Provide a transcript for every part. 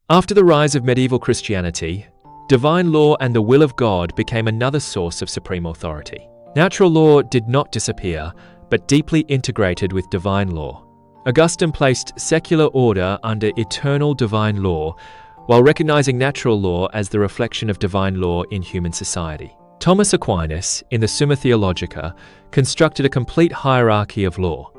After the rise of medieval Christianity, divine law and the will of God became another source of supreme authority. Natural law did not disappear, but deeply integrated with divine law. Augustine placed secular order under eternal divine law, while recognizing natural law as the reflection of divine law in human society. Thomas Aquinas, in the Summa Theologica, constructed a complete hierarchy of law.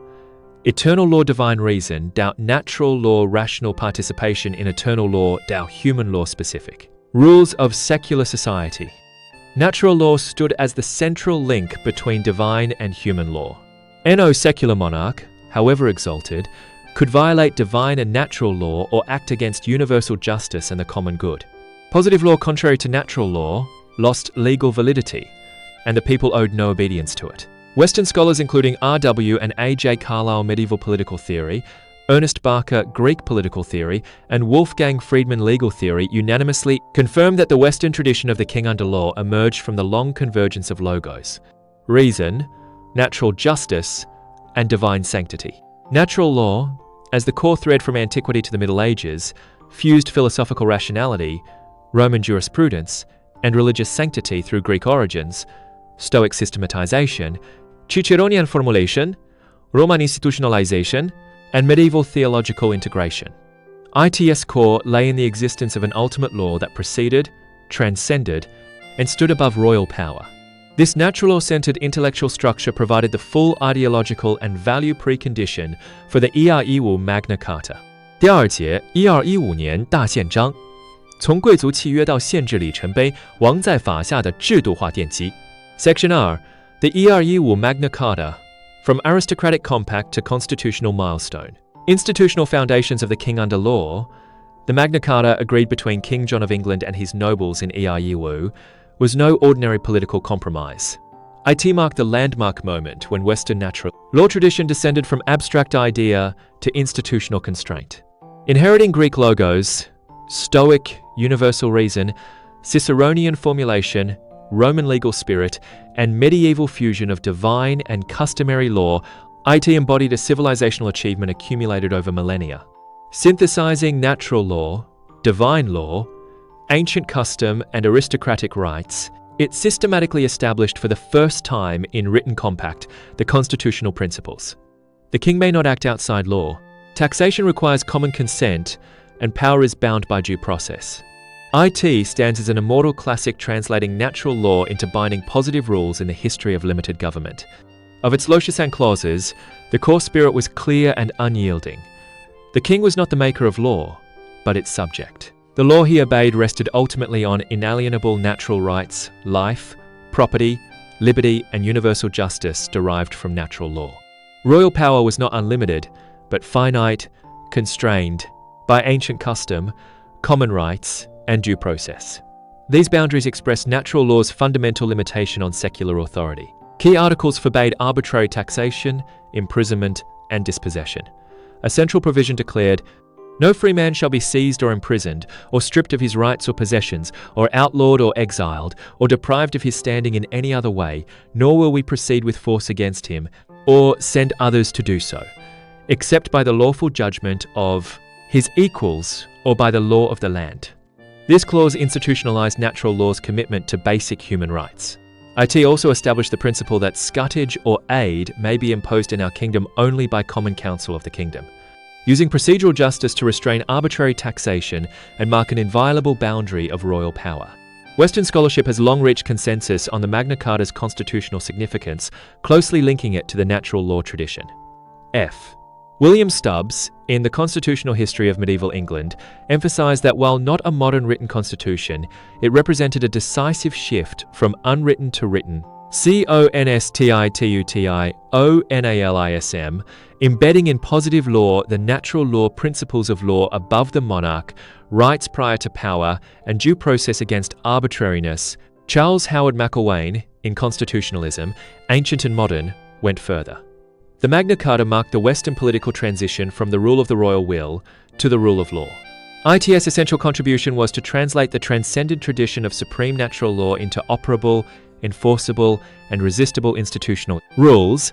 Eternal law, divine reason, doubt natural law, rational participation in eternal law, doubt human law specific. Rules of secular society. Natural law stood as the central link between divine and human law. No secular monarch, however exalted, could violate divine and natural law or act against universal justice and the common good. Positive law, contrary to natural law, lost legal validity, and the people owed no obedience to it. Western scholars including R.W. and A.J. Carlyle medieval political theory, Ernest Barker Greek political theory, and Wolfgang Friedman legal theory unanimously confirm that the Western tradition of the king under law emerged from the long convergence of logos, reason, natural justice, and divine sanctity. Natural law, as the core thread from antiquity to the Middle Ages, fused philosophical rationality, Roman jurisprudence, and religious sanctity through Greek origins, Stoic systematization, Ciceronian formulation, Roman institutionalization, and medieval theological integration. IT's core lay in the existence of an ultimate law that preceded, transcended, and stood above royal power. This natural law-centered intellectual structure provided the full ideological and value precondition for the 1215 Magna Carta. 第二节1215年大宪章，从贵族契约到宪制里程碑，王在法下的制度化奠基。Section R, the 1215 Magna Carta, from aristocratic compact to constitutional milestone. Institutional foundations of the king under law, the Magna Carta agreed between King John of England and his nobles in 1215, was no ordinary political compromise. It marked the landmark moment when Western natural law tradition descended from abstract idea to institutional constraint. Inheriting Greek logos, Stoic, universal reason, Ciceronian formulation, Roman legal spirit, and medieval fusion of divine and customary law, it embodied a civilizational achievement accumulated over millennia. Synthesizing natural law, divine law, ancient custom, and aristocratic rights, it systematically established for the first time in written compact the constitutional principles. The king may not act outside law. Taxation requires common consent, and power is bound by due process. IT stands as an immortal classic translating natural law into binding positive rules in the history of limited government. Of its Locusan clauses, the core spirit was clear and unyielding. The king was not the maker of law, but its subject. The law he obeyed rested ultimately on inalienable natural rights, life, property, liberty, and universal justice derived from natural law. Royal power was not unlimited, but finite, constrained by ancient custom, common rights, and due process. These boundaries express natural law's fundamental limitation on secular authority. Key articles forbade arbitrary taxation, imprisonment, and dispossession. A central provision declared, "No free man shall be seized or imprisoned, or stripped of his rights or possessions, or outlawed or exiled, or deprived of his standing in any other way, nor will we proceed with force against him, or send others to do so, except by the lawful judgment of his equals or by the law of the land." This clause institutionalized natural law's commitment to basic human rights. IT also established the principle that scutage or aid may be imposed in our kingdom only by common council of the kingdom, using procedural justice to restrain arbitrary taxation and mark an inviolable boundary of royal power. Western scholarship has long reached consensus on the Magna Carta's constitutional significance, closely linking it to the natural law tradition. F. William Stubbs, in The Constitutional History of Medieval England, emphasized that while not a modern written constitution, it represented a decisive shift from unwritten to written, constitutionalism, embedding in positive law the natural law principles of law above the monarch, rights prior to power, and due process against arbitrariness. Charles Howard McIlwain, in Constitutionalism, Ancient and Modern, went further. The Magna Carta marked the Western political transition from the rule of the royal will to the rule of law. IT's essential contribution was to translate the transcendent tradition of supreme natural law into operable, enforceable, and resistible institutional rules,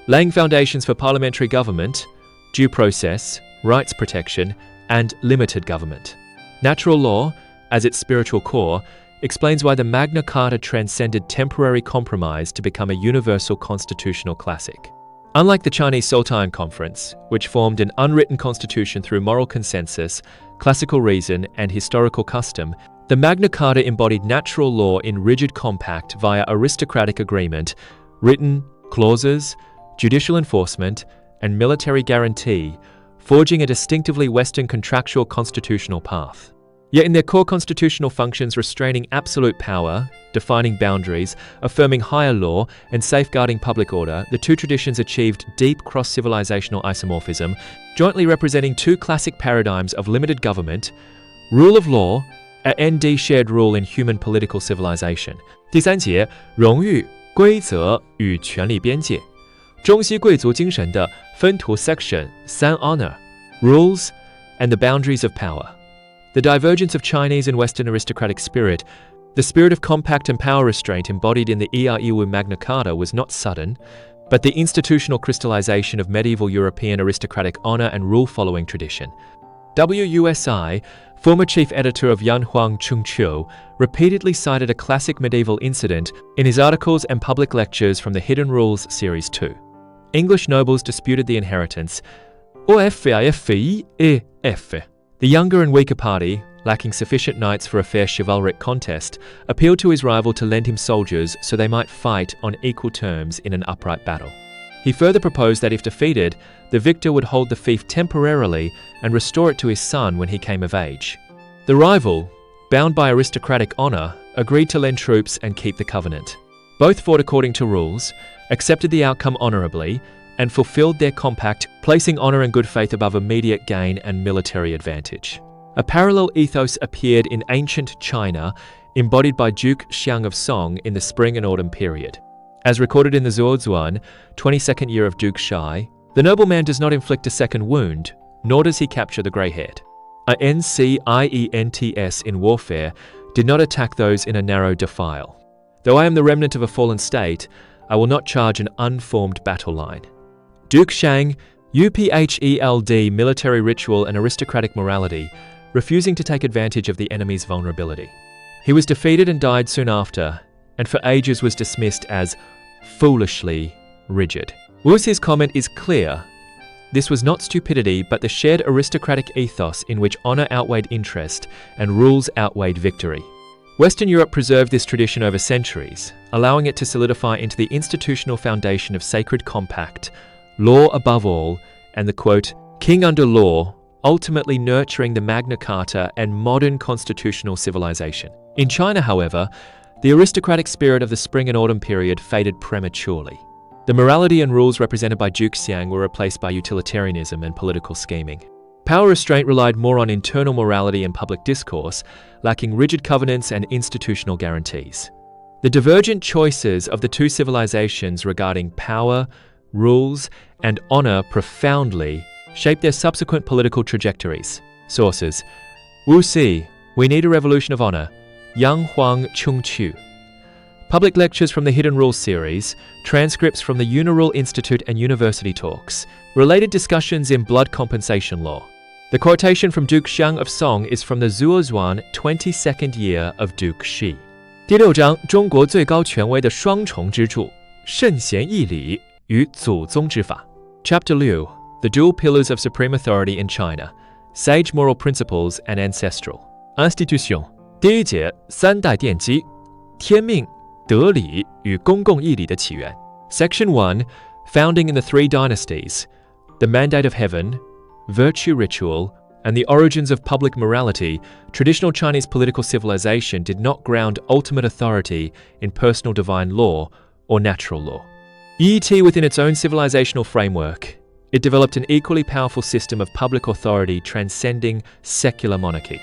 laying foundations for parliamentary government, due process, rights protection, and limited government. Natural law, as its spiritual core, explains why the Magna Carta transcended temporary compromise to become a universal constitutional classic. Unlike the Chinese Sultan Conference, which formed an unwritten constitution through moral consensus, classical reason, and historical custom, the Magna Carta embodied natural law in rigid compact via aristocratic agreement, written clauses, judicial enforcement, and military guarantee, forging a distinctively Western contractual constitutional path. Yet in their core constitutional functions restraining absolute power, defining boundaries, affirming higher law, and safeguarding public order, the two traditions achieved deep cross-civilizational isomorphism, jointly representing two classic paradigms of limited government, rule of law, and shared rule in human political civilization. 第三节，荣誉、规则与权力边界。中西贵族精神的分图 section 3 honor, rules, and the boundaries of power. The divergence of Chinese and Western aristocratic spirit, the spirit of compact and power restraint embodied in the Iwu Magna Carta was not sudden, but the institutional crystallization of medieval European aristocratic honor and rule-following tradition. WUSI, former chief editor of Yanhuang Chungqiu, repeatedly cited a classic medieval incident in his articles and public lectures from the Hidden Rules Series 2. English nobles disputed the inheritance. The younger and weaker party, lacking sufficient knights for a fair chivalric contest, appealed to his rival to lend him soldiers so they might fight on equal terms in an upright battle. He further proposed that if defeated, the victor would hold the fief temporarily and restore it to his son when he came of age. The rival, bound by aristocratic honor, agreed to lend troops and keep the covenant. Both fought according to rules, accepted the outcome honorably, and fulfilled their compact, placing honor and good faith above immediate gain and military advantage. A parallel ethos appeared in ancient China, embodied by Duke Xiang of Song in the spring and autumn period. As recorded in the Zuozuan, 22nd year of Duke Shai, the nobleman does not inflict a second wound, nor does he capture the grey-haired. A NCIENTS in warfare did not attack those in a narrow defile. Though I am the remnant of a fallen state, I will not charge an unformed battle line. Duke Shang, UPHELD military ritual and aristocratic morality, refusing to take advantage of the enemy's vulnerability. He was defeated and died soon after, and for ages was dismissed as foolishly rigid. Wuxi's comment is clear. This was not stupidity, but the shared aristocratic ethos in which honor outweighed interest and rules outweighed victory. Western Europe preserved this tradition over centuries, allowing it to solidify into the institutional foundation of sacred compact, law above all, and the quote, king under law, ultimately nurturing the Magna Carta and modern constitutional civilization. In China, however, the aristocratic spirit of the spring and autumn period faded prematurely. The morality and rules represented by Duke Xiang were replaced by utilitarianism and political scheming. Power restraint relied more on internal morality and public discourse, lacking rigid covenants and institutional guarantees. The divergent choices of the two civilizations regarding power, rules, and honor profoundly shaped their subsequent political trajectories. Sources: Wu Si, We Need a Revolution of Honor, Yanhuang Chungqiu. Public lectures from the Hidden Rules series, transcripts from the Unirule Institute and University Talks, related discussions in blood compensation law. The quotation from Duke Xiang of Song is from the Zuozuan 22nd year of Duke Shi. 第六章，中国最高权威的双重支柱，圣贤义理与祖宗之法。Chapter 6, The Dual Pillars of Supreme Authority in China, Sage Moral Principles and Ancestral. Institution. 第一节，三代奠基，天命、德理与公共义理的起源。Section 1, Founding in the Three Dynasties, The Mandate of Heaven, Virtue Ritual, and the origins of public morality. Traditional Chinese political civilization did not ground ultimate authority in personal divine law or natural law. Yet within its own civilizational framework, it developed an equally powerful system of public authority transcending secular monarchy.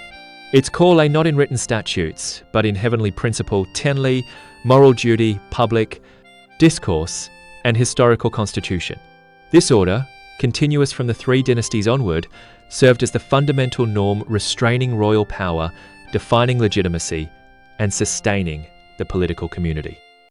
Its core lay not in written statutes, but in heavenly principle, tenli, moral duty, public discourse, and historical constitution. This order, continuous from the three dynasties onward, served as the fundamental norm restraining royal power, defining legitimacy, and sustaining the political community.